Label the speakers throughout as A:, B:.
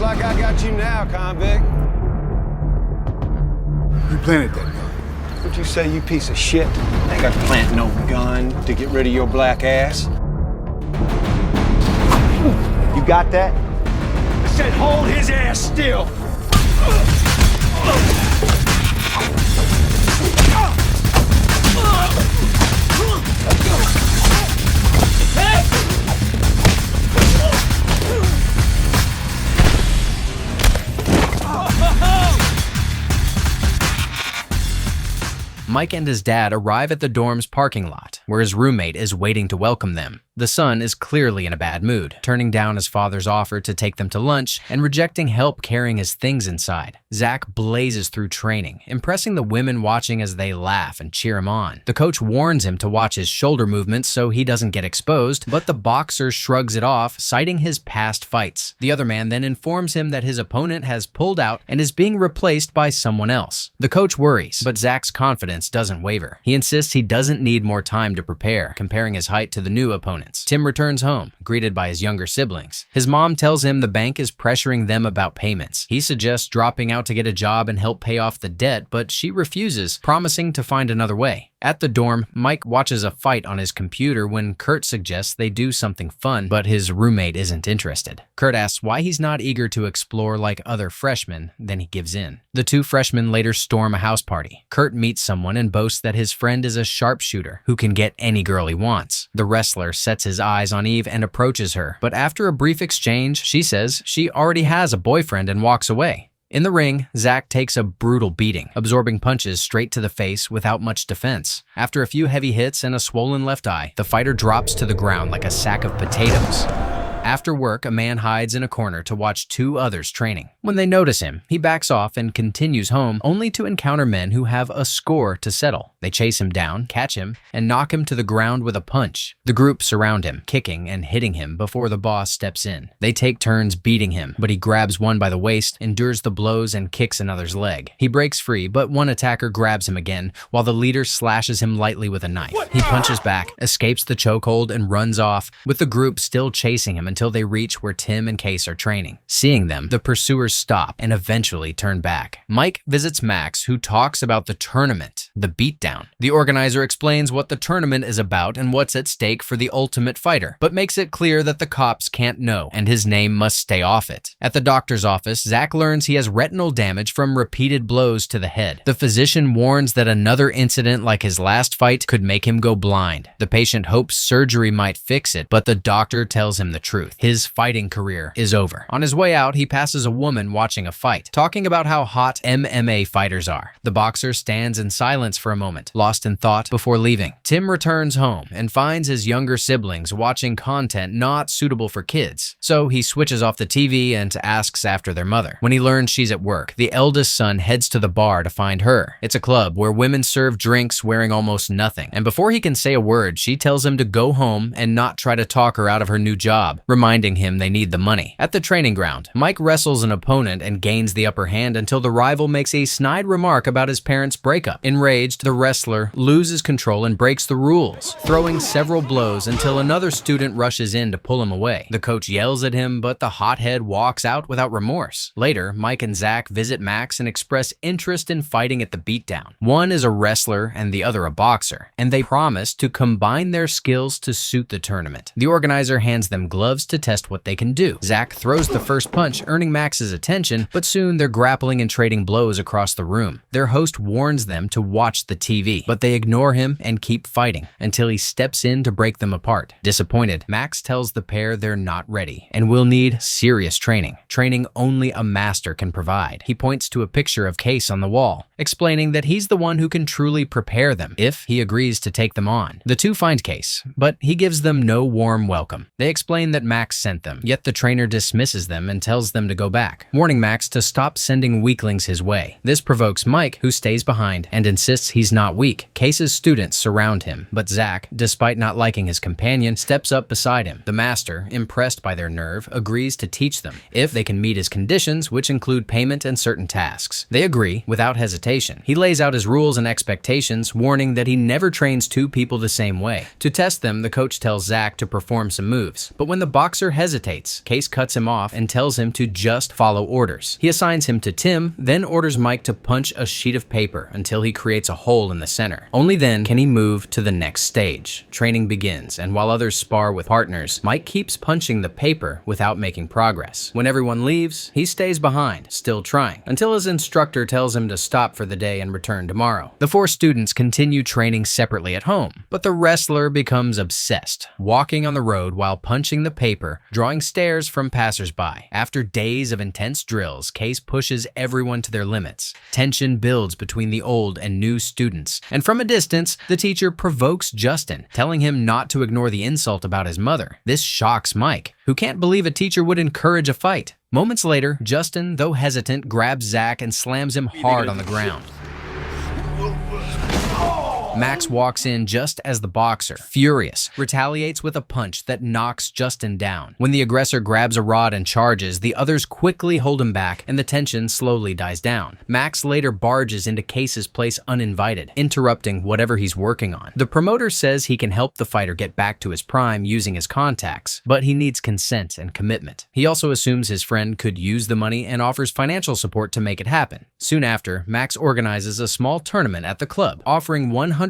A: like I got you now, convict.
B: Who planted that gun?
A: What'd you say, you piece of shit? Ain't got to plant no gun to get rid of your black ass. You got that? I said hold his ass still.
C: Mike and his dad arrive at the dorm's parking lot, where his roommate is waiting to welcome them. The son is clearly in a bad mood, turning down his father's offer to take them to lunch and rejecting help carrying his things inside. Zach blazes through training, impressing the women watching as they laugh and cheer him on. The coach warns him to watch his shoulder movements so he doesn't get exposed, but the boxer shrugs it off, citing his past fights. The other man then informs him that his opponent has pulled out and is being replaced by someone else. The coach worries, but Zach's confidence doesn't waver. He insists he doesn't need more time to prepare, comparing his height to the new opponents. Tim returns home, greeted by his younger siblings. His mom tells him the bank is pressuring them about payments. He suggests dropping out to get a job and help pay off the debt, but she refuses, promising to find another way. At the dorm, Mike watches a fight on his computer when Kurt suggests they do something fun, but his roommate isn't interested. Kurt asks why he's not eager to explore like other freshmen, then he gives in. The two freshmen later storm a house party. Kurt meets someone and boasts that his friend is a sharpshooter who can get any girl he wants. The wrestler sets his eyes on Eve and approaches her, but after a brief exchange, she says she already has a boyfriend and walks away. In the ring, Zach takes a brutal beating, absorbing punches straight to the face without much defense. After a few heavy hits and a swollen left eye, the fighter drops to the ground like a sack of potatoes. After work, a man hides in a corner to watch two others training. When they notice him, he backs off and continues home, only to encounter men who have a score to settle. They chase him down, catch him, and knock him to the ground with a punch. The group surround him, kicking and hitting him before the boss steps in. They take turns beating him, but he grabs one by the waist, endures the blows, and kicks another's leg. He breaks free, but one attacker grabs him again, while the leader slashes him lightly with a knife. He punches back, escapes the chokehold, and runs off, with the group still chasing him until they reach where Tim and Case are training. Seeing them, the pursuers stop and eventually turn back. Mike visits Max, who talks about the tournament, the Beatdown. The organizer explains what the tournament is about and what's at stake for the ultimate fighter, but makes it clear that the cops can't know and his name must stay off it. At the doctor's office, Zach learns he has retinal damage from repeated blows to the head. The physician warns that another incident like his last fight could make him go blind. The patient hopes surgery might fix it, but the doctor tells him the truth. His fighting career is over. On his way out, he passes a woman watching a fight, talking about how hot MMA fighters are. The boxer stands in silence for a moment, lost in thought, before leaving. Tim returns home and finds his younger siblings watching content not suitable for kids, so he switches off the TV and asks after their mother. When he learns she's at work, the eldest son heads to the bar to find her. It's a club where women serve drinks wearing almost nothing, and before he can say a word, she tells him to go home and not try to talk her out of her new job, reminding him they need the money. At the training ground, Mike wrestles an opponent and gains the upper hand until the rival makes a snide remark about his parents' breakup. Enraged, the wrestler loses control and breaks the rules, throwing several blows until another student rushes in to pull him away. The coach yells at him, but the hothead walks out without remorse. Later, Mike and Zach visit Max and express interest in fighting at the Beatdown. One is a wrestler and the other a boxer, and they promise to combine their skills to suit the tournament. The organizer hands them gloves to test what they can do. Zach throws the first punch, earning Max's attention, but soon they're grappling and trading blows across the room. Their host warns them to watch the TV, but they ignore him and keep fighting until he steps in to break them apart. Disappointed, Max tells the pair they're not ready and will need serious training only a master can provide. He points to a picture of Case on the wall, explaining that he's the one who can truly prepare them if he agrees to take them on. The two find Case, but he gives them no warm welcome. They explain that Max sent them, yet the trainer dismisses them and tells them to go back. warning Max to stop sending weaklings his way. This provokes Mike, who stays behind and insists he's not weak. Case's students surround him, but Zach, despite not liking his companion, steps up beside him. The master, impressed by their nerve, agrees to teach them if they can meet his conditions, which include payment and certain tasks. They agree without hesitation. He lays out his rules and expectations, warning that he never trains two people the same way. To test them, the coach tells Zach to perform some moves, but when the boxer hesitates, Case cuts him off and tells him to just follow orders. He assigns him to Tim, then orders Mike to punch a sheet of paper until he creates a hole in the center. Only then can he move to the next stage. Training begins, and while others spar with partners, Mike keeps punching the paper without making progress. When everyone leaves, he stays behind, still trying, until his instructor tells him to stop for the day and return tomorrow. The four students continue training separately at home, but the wrestler becomes obsessed, walking on the road while punching the paper, drawing stares from passersby. After days of intense drills, Case pushes everyone to their limits. Tension builds between the old and new students, and from a distance, the teacher provokes Justin, telling him not to ignore the insult about his mother. This shocks Mike, who can't believe a teacher would encourage a fight. Moments later, Justin, though hesitant, grabs Zach and slams him hard on the ground. Max walks in just as the boxer, furious, retaliates with a punch that knocks Justin down. When the aggressor grabs a rod and charges, the others quickly hold him back and the tension slowly dies down. Max later barges into Case's place uninvited, interrupting whatever he's working on. The promoter says he can help the fighter get back to his prime using his contacts, but he needs consent and commitment. He also assumes his friend could use the money and offers financial support to make it happen. Soon after, Max organizes a small tournament at the club, offering $100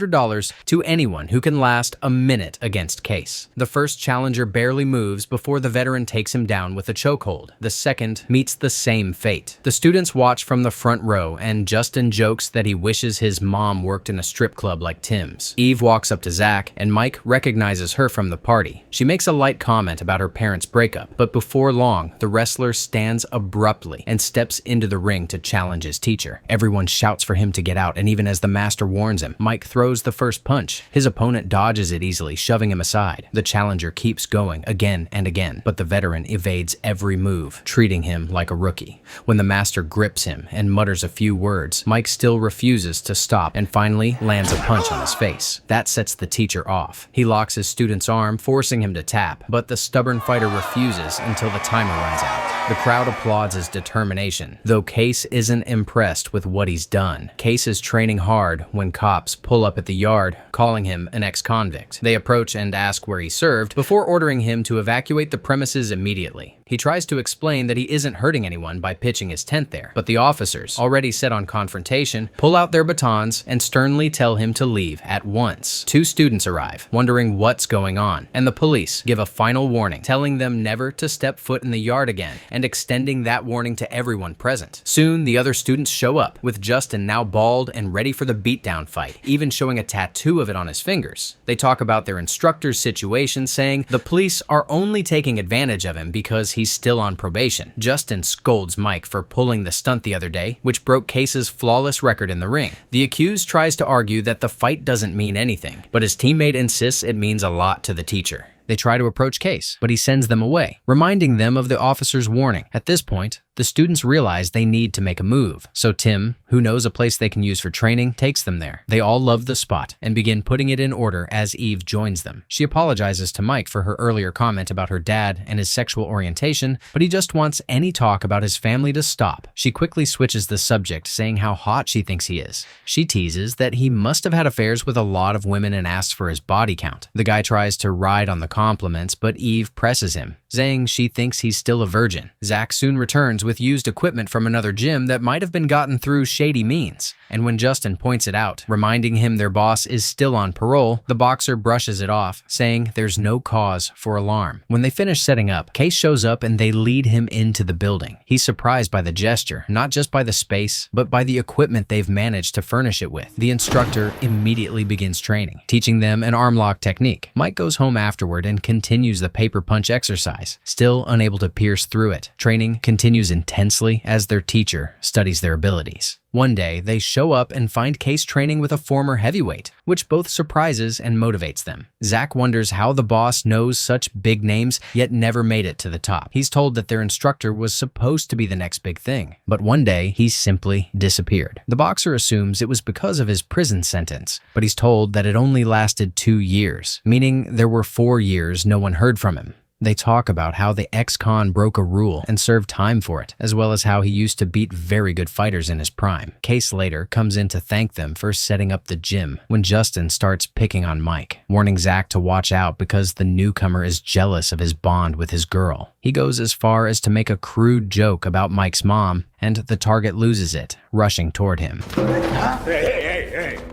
C: to anyone who can last a minute against Case. The first challenger barely moves before the veteran takes him down with a chokehold. The second meets the same fate. The students watch from the front row, and Justin jokes that he wishes his mom worked in a strip club like Tim's. Eve walks up to Zach, and Mike recognizes her from the party. She makes a light comment about her parents' breakup, but before long, the wrestler stands abruptly and steps into the ring to challenge his teacher. Everyone shouts for him to get out, and even as the master warns him, Mike throws the first punch. His opponent dodges it easily, shoving him aside. The challenger keeps going again and again, but the veteran evades every move, treating him like a rookie. When the master grips him and mutters a few words, Mike still refuses to stop and finally lands a punch on his face. That sets the teacher off. He locks his student's arm, forcing him to tap, but the stubborn fighter refuses until the timer runs out. The crowd applauds his determination, though Case isn't impressed with what he's done. Case is training hard when cops pull up at the yard, calling him an ex-convict. They approach and ask where he served before ordering him to evacuate the premises immediately. He tries to explain that he isn't hurting anyone by pitching his tent there, but the officers, already set on confrontation, pull out their batons and sternly tell him to leave at once. Two students arrive, wondering what's going on, and the police give a final warning, telling them never to step foot in the yard again and extending that warning to everyone present. Soon, the other students show up, with Justin now bald and ready for the beatdown fight, even showing a tattoo of it on his fingers. They talk about their instructor's situation, saying the police are only taking advantage of him because he's still on probation. Justin scolds Mike for pulling the stunt the other day, which broke Case's flawless record in the ring. The accused tries to argue that the fight doesn't mean anything, but his teammate insists it means a lot to the teacher. They try to approach Case, but he sends them away, reminding them of the officer's warning. At this point, the students realize they need to make a move, so Tim, who knows a place they can use for training, takes them there. They all love the spot and begin putting it in order as Eve joins them. She apologizes to Mike for her earlier comment about her dad and his sexual orientation, but he just wants any talk about his family to stop. She quickly switches the subject, saying how hot she thinks he is. She teases that he must have had affairs with a lot of women and asks for his body count. The guy tries to ride on the compliments, but Eve presses him, saying she thinks he's still a virgin. Zach soon returns with used equipment from another gym that might have been gotten through shady means, and when Justin points it out, reminding him their boss is still on parole, the boxer brushes it off, saying there's no cause for alarm. When they finish setting up, Case shows up and they lead him into the building. He's surprised by the gesture, not just by the space, but by the equipment they've managed to furnish it with. The instructor immediately begins training, teaching them an arm lock technique. Mike goes home afterward and continues the paper punch exercise, still unable to pierce through it. Training continues intensely as their teacher studies their abilities. One day, they show up and find Case training with a former heavyweight, which both surprises and motivates them. Zach wonders how the boss knows such big names yet never made it to the top. He's told that their instructor was supposed to be the next big thing, but one day he simply disappeared. The boxer assumes it was because of his prison sentence, but he's told that it only lasted 2 years, meaning there were 4 years no one heard from him. They talk about how the ex-con broke a rule and served time for it, as well as how he used to beat very good fighters in his prime. Case later comes in to thank them for setting up the gym when Justin starts picking on Mike, warning Zach to watch out because the newcomer is jealous of his bond with his girl. He goes as far as to make a crude joke about Mike's mom, and the target loses it, rushing toward him.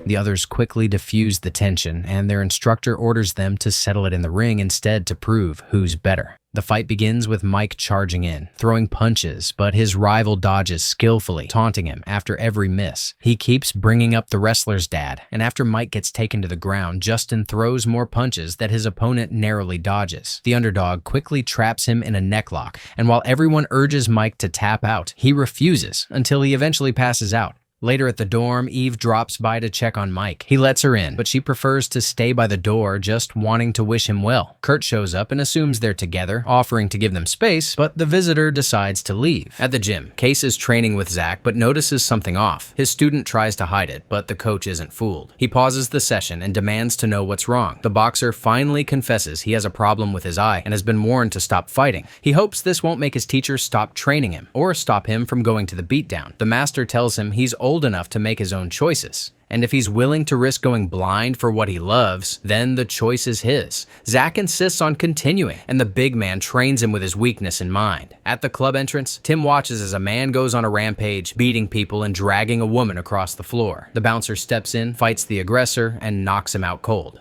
C: The others quickly diffuse the tension, and their instructor orders them to settle it in the ring instead to prove who's better. The fight begins with Mike charging in, throwing punches, but his rival dodges skillfully, taunting him after every miss. He keeps bringing up the wrestler's dad, and after Mike gets taken to the ground, Justin throws more punches that his opponent narrowly dodges. The underdog quickly traps him in a necklock, and while everyone urges Mike to tap out, he refuses until he eventually passes out. Later at the dorm, Eve drops by to check on Mike. He lets her in, but she prefers to stay by the door, just wanting to wish him well. Kurt shows up and assumes they're together, offering to give them space, but the visitor decides to leave. At the gym, Case is training with Zach, but notices something off. His student tries to hide it, but the coach isn't fooled. He pauses the session and demands to know what's wrong. The boxer finally confesses he has a problem with his eye and has been warned to stop fighting. He hopes this won't make his teacher stop training him, or stop him from going to the beatdown. The master tells him he's old enough to make his own choices, and if he's willing to risk going blind for what he loves, then the choice is his. Zach insists on continuing, and the big man trains him with his weakness in mind. At the club entrance, Tim watches as a man goes on a rampage, beating people and dragging a woman across the floor. The bouncer steps in, fights the aggressor, and knocks him out cold.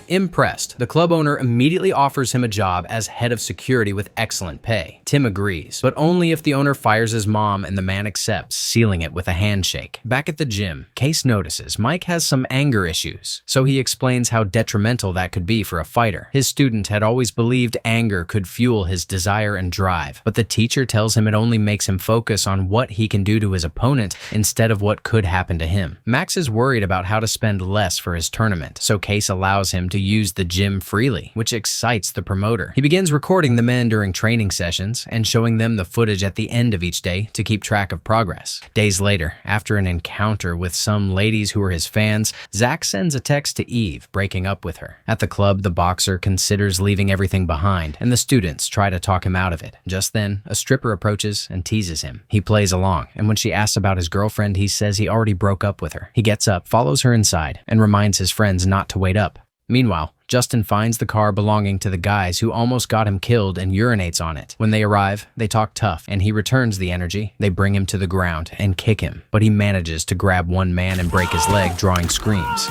C: Impressed, the club owner immediately offers him a job as head of security with excellent pay. Tim agrees, but only if the owner fires his mom and the man accepts, sealing it with a handshake. Back at the gym, Case notices Mike has some anger issues, so he explains how detrimental that could be for a fighter. His student had always believed anger could fuel his desire and drive, but the teacher tells him it only makes him focus on what he can do to his opponent instead of what could happen to him. Max is worried about how to spend less for his tournament, so Case allows him to use the gym freely, which excites the promoter. He begins recording the men during training sessions and showing them the footage at the end of each day to keep track of progress. Days later, after an encounter with some ladies who are his fans, Zach sends a text to Eve, breaking up with her. At the club, the boxer considers leaving everything behind, and the students try to talk him out of it. Just then, a stripper approaches and teases him. He plays along, and when she asks about his girlfriend, he says he already broke up with her. He gets up, follows her inside, and reminds his friends not to wait up. Meanwhile, Justin finds the car belonging to the guys who almost got him killed and urinates on it. When they arrive, they talk tough, and he returns the energy. They bring him to the ground and kick him, but he manages to grab one man and break his leg, drawing screams.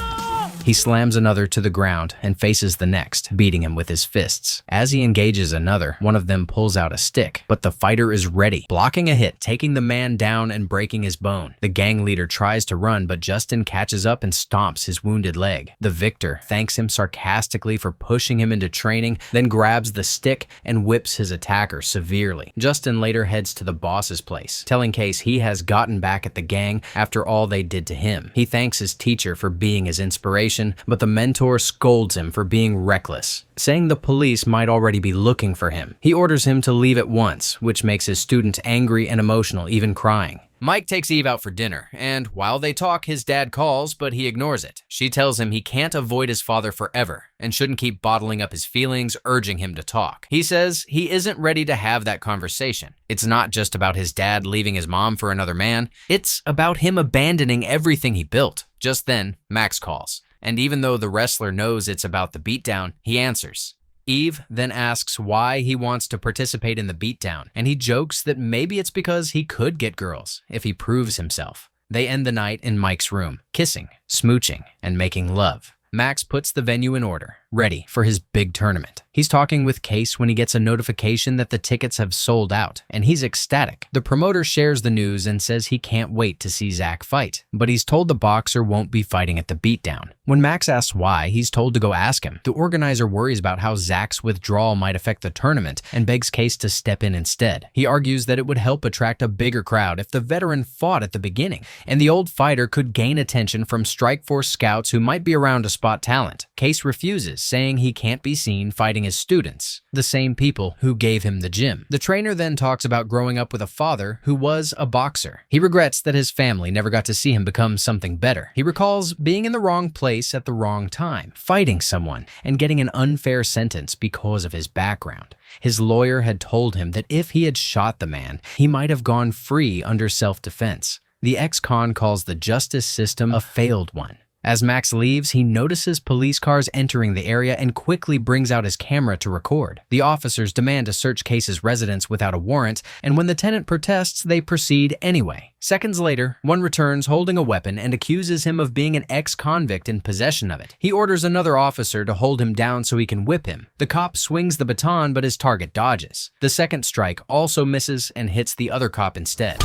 C: He slams another to the ground and faces the next, beating him with his fists. As he engages another, one of them pulls out a stick, but the fighter is ready, blocking a hit, taking the man down and breaking his bone. The gang leader tries to run, but Justin catches up and stomps his wounded leg. The victor thanks him sarcastically for pushing him into training, then grabs the stick and whips his attacker severely. Justin later heads to the boss's place, telling Case he has gotten back at the gang after all they did to him. He thanks his teacher for being his inspiration, but the mentor scolds him for being reckless, saying the police might already be looking for him. He orders him to leave at once, which makes his student angry and emotional, even crying. Mike takes Eve out for dinner, and while they talk, his dad calls, but he ignores it. She tells him he can't avoid his father forever and shouldn't keep bottling up his feelings, urging him to talk. He says he isn't ready to have that conversation. It's not just about his dad leaving his mom for another man. It's about him abandoning everything he built. Just then, Max calls, and even though the wrestler knows it's about the beatdown, he answers. Eve then asks why he wants to participate in the beatdown, and he jokes that maybe it's because he could get girls if he proves himself. They end the night in Mike's room, kissing, smooching, and making love. Max puts the venue in order, ready for his big tournament. He's talking with Case when he gets a notification that the tickets have sold out, and he's ecstatic. The promoter shares the news and says he can't wait to see Zach fight, but he's told the boxer won't be fighting at the Beatdown. When Max asks why, he's told to go ask him. The organizer worries about how Zach's withdrawal might affect the tournament and begs Case to step in instead. He argues that it would help attract a bigger crowd if the veteran fought at the beginning, and the old fighter could gain attention from Strikeforce scouts who might be around to spot talent. Case refuses, saying he can't be seen fighting his students, the same people who gave him the gym. The trainer then talks about growing up with a father who was a boxer. He regrets that his family never got to see him become something better. He recalls being in the wrong place at the wrong time, fighting someone, and getting an unfair sentence because of his background. His lawyer had told him that if he had shot the man, he might have gone free under self-defense. The ex-con calls the justice system a failed one. As Max leaves, he notices police cars entering the area and quickly brings out his camera to record. The officers demand to search Case's residence without a warrant, and when the tenant protests, they proceed anyway. Seconds later, one returns holding a weapon and accuses him of being an ex-convict in possession of it. He orders another officer to hold him down so he can whip him. The cop swings the baton, but his target dodges. The second strike also misses and hits the other cop instead.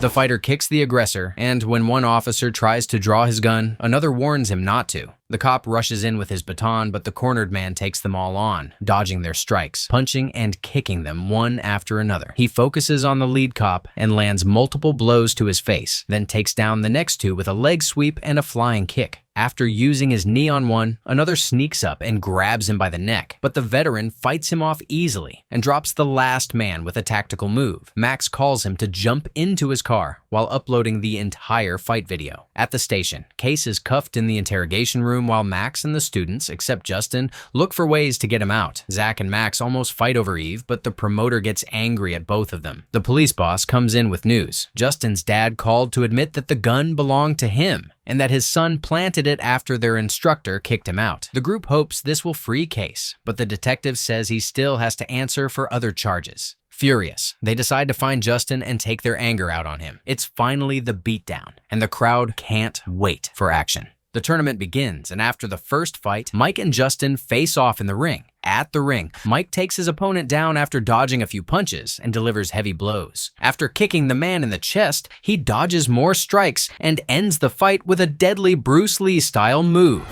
C: The fighter kicks the aggressor, and when one officer tries to draw his gun, another warns him not to. The cop rushes in with his baton, but the cornered man takes them all on, dodging their strikes, punching and kicking them one after another. He focuses on the lead cop and lands multiple blows to his face, then takes down the next two with a leg sweep and a flying kick. After using his knee on one, another sneaks up and grabs him by the neck, but the veteran fights him off easily and drops the last man with a tactical move. Max calls him to jump into his car while uploading the entire fight video. At the station, Case is cuffed in the interrogation room while Max and the students, except Justin, look for ways to get him out. Zach and Max almost fight over Eve, but the promoter gets angry at both of them. The police boss comes in with news. Justin's dad called to admit that the gun belonged to him, and that his son planted it after their instructor kicked him out. The group hopes this will free Case, but the detective says he still has to answer for other charges. Furious, they decide to find Justin and take their anger out on him. It's finally the beatdown, and the crowd can't wait for action. The tournament begins, and after the first fight, Mike and Justin face off in the ring. At the ring, Mike takes his opponent down after dodging a few punches and delivers heavy blows. After kicking the man in the chest, he dodges more strikes and ends the fight with a deadly Bruce Lee-style move,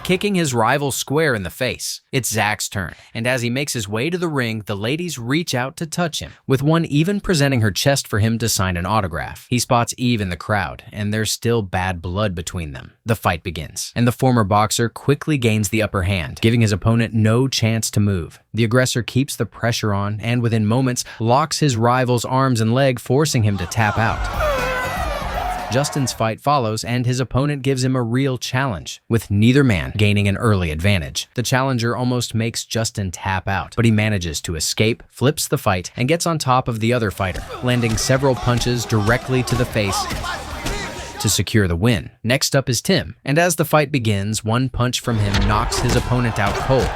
C: kicking his rival square in the face. It's Zach's turn, and as he makes his way to the ring, the ladies reach out to touch him, with one even presenting her chest for him to sign an autograph. He spots Eve in the crowd, and there's still bad blood between them. The fight begins, and the former boxer quickly gains the upper hand, giving his opponent no chance to move. The aggressor keeps the pressure on, and within moments, locks his rival's arms and leg, forcing him to tap out. Justin's fight follows, and his opponent gives him a real challenge, with neither man gaining an early advantage. The challenger almost makes Justin tap out, but he manages to escape, flips the fight, and gets on top of the other fighter, landing several punches directly to the face to secure the win. Next up is Tim, and as the fight begins, one punch from him knocks his opponent out cold,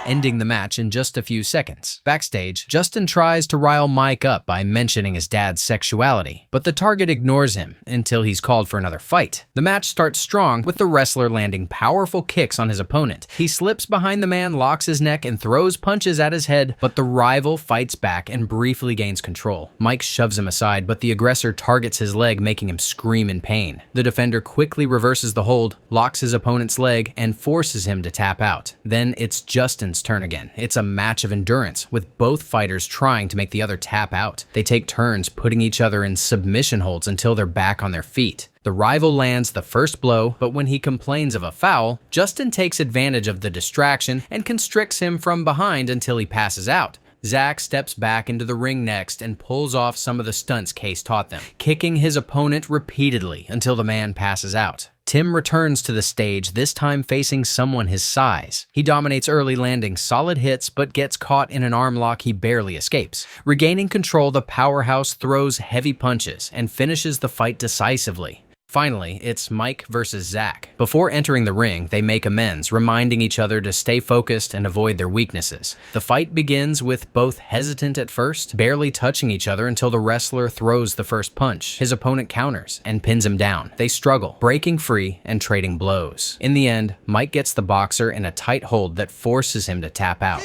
C: ending the match in just a few seconds. Backstage, Justin tries to rile Mike up by mentioning his dad's sexuality, but the target ignores him until he's called for another fight. The match starts strong, with the wrestler landing powerful kicks on his opponent. He slips behind the man, locks his neck, and throws punches at his head, but the rival fights back and briefly gains control. Mike shoves him aside, but the aggressor targets his leg, making him scream in pain. The defender quickly reverses the hold, locks his opponent's leg, and forces him to tap out. Then it's Justin's turn again. It's a match of endurance, with both fighters trying to make the other tap out. They take turns putting each other in submission holds until they're back on their feet. The rival lands the first blow, but when he complains of a foul, Justin takes advantage of the distraction and constricts him from behind until he passes out. Zach steps back into the ring next and pulls off some of the stunts Case taught them, kicking his opponent repeatedly until the man passes out. Tim returns to the stage, this time facing someone his size. He dominates early, landing solid hits, but gets caught in an arm lock he barely escapes. Regaining control, the powerhouse throws heavy punches and finishes the fight decisively. Finally, it's Mike versus Zach. Before entering the ring, they make amends, reminding each other to stay focused and avoid their weaknesses. The fight begins with both hesitant at first, barely touching each other until the wrestler throws the first punch. His opponent counters and pins him down. They struggle, breaking free and trading blows. In the end, Mike gets the boxer in a tight hold that forces him to tap out.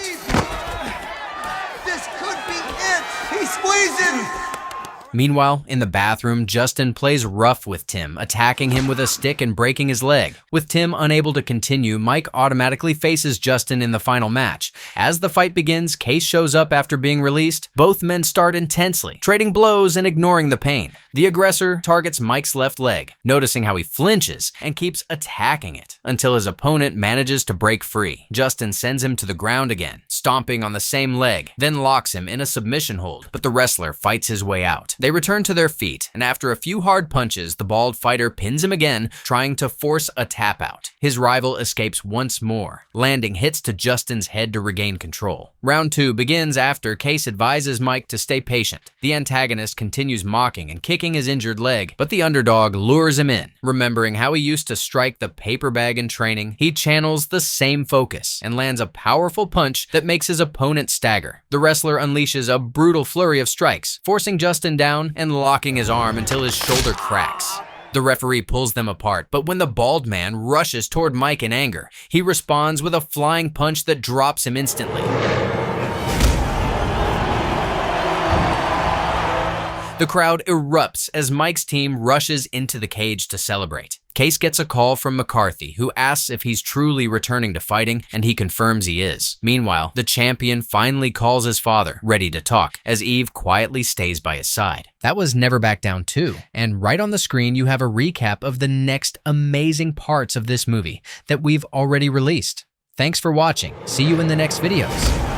B: This could be it! He's squeezing!
C: Meanwhile, in the bathroom, Justin plays rough with Tim, attacking him with a stick and breaking his leg. With Tim unable to continue, Mike automatically faces Justin in the final match. As the fight begins, Case shows up after being released. Both men start intensely, trading blows and ignoring the pain. The aggressor targets Mike's left leg, noticing how he flinches and keeps attacking it until his opponent manages to break free. Justin sends him to the ground again, stomping on the same leg, then locks him in a submission hold, but the wrestler fights his way out. They return to their feet, and after a few hard punches, the bald fighter pins him again, trying to force a tap out. His rival escapes once more, landing hits to Justin's head to regain control. Round 2 begins after Case advises Mike to stay patient. The antagonist continues mocking and kicking his injured leg, but the underdog lures him in. Remembering how he used to strike the paper bag in training, he channels the same focus and lands a powerful punch that makes his opponent stagger. The wrestler unleashes a brutal flurry of strikes, forcing Justin down and locking his arm until his shoulder cracks. The referee pulls them apart, but when the bald man rushes toward Mike in anger, he responds with a flying punch that drops him instantly. The crowd erupts as Mike's team rushes into the cage to celebrate. Case gets a call from McCarthy, who asks if he's truly returning to fighting, and he confirms he is. Meanwhile, the champion finally calls his father, ready to talk, as Eve quietly stays by his side. That was Never Back Down 2, and right on the screen you have a recap of the next amazing parts of this movie that we've already released. Thanks for watching. See you in the next videos.